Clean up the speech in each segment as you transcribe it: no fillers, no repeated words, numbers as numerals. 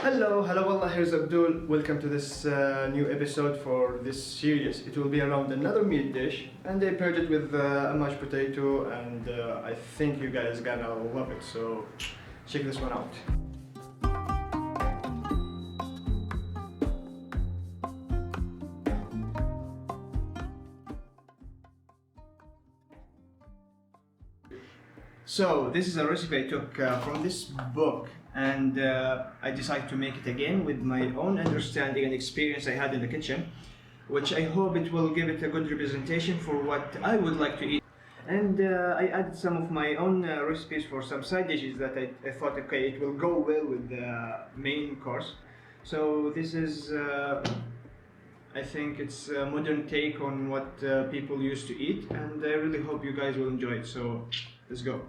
Hello, Allah, here's Abdul. Welcome to this new episode for this series. It will be around another meat dish, and I paired it with a mashed potato, and I think you guys gonna love it. So check this one out. So this is a recipe I took from this book, and I decided to make it again with my own understanding and experience I had in the kitchen, which I hope it will give it a good representation for what I would like to eat. And I added some of my own recipes for some side dishes that I thought, okay, it will go well with the main course. So this is, I think it's a modern take on what people used to eat, and I really hope you guys will enjoy it. So let's go.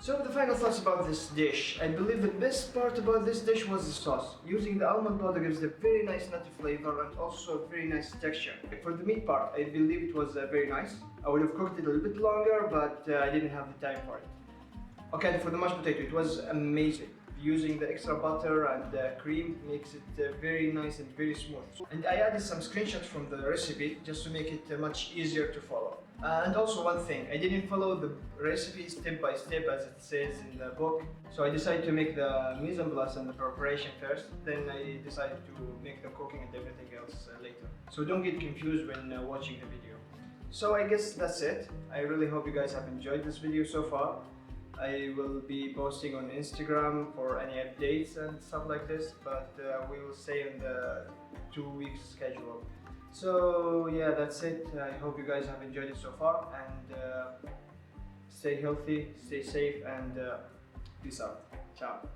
So the final thoughts about this dish. I believe the best part about this dish was the sauce. Using the almond powder gives a very nice nutty flavor and also a very nice texture. For the meat part, I believe it was very nice. I would have cooked it a little bit longer, but I didn't have the time for it. Okay, and for the mashed potato, it was amazing. Using the extra butter and cream makes it very nice and very smooth. And I added some screenshots from the recipe just to make it much easier to follow. And also one thing, I didn't follow the recipe step by step as it says in the book. So I decided to make the mise en place and the preparation first, then I decided to make the cooking and everything else later. So don't get confused when watching the video. So I guess that's it. I really hope you guys have enjoyed this video so far. I will be posting on Instagram for any updates and stuff like this, but we will stay on the 2 week schedule. So yeah, that's it. I hope you guys have enjoyed it so far, and stay healthy, stay safe, and peace out. Ciao.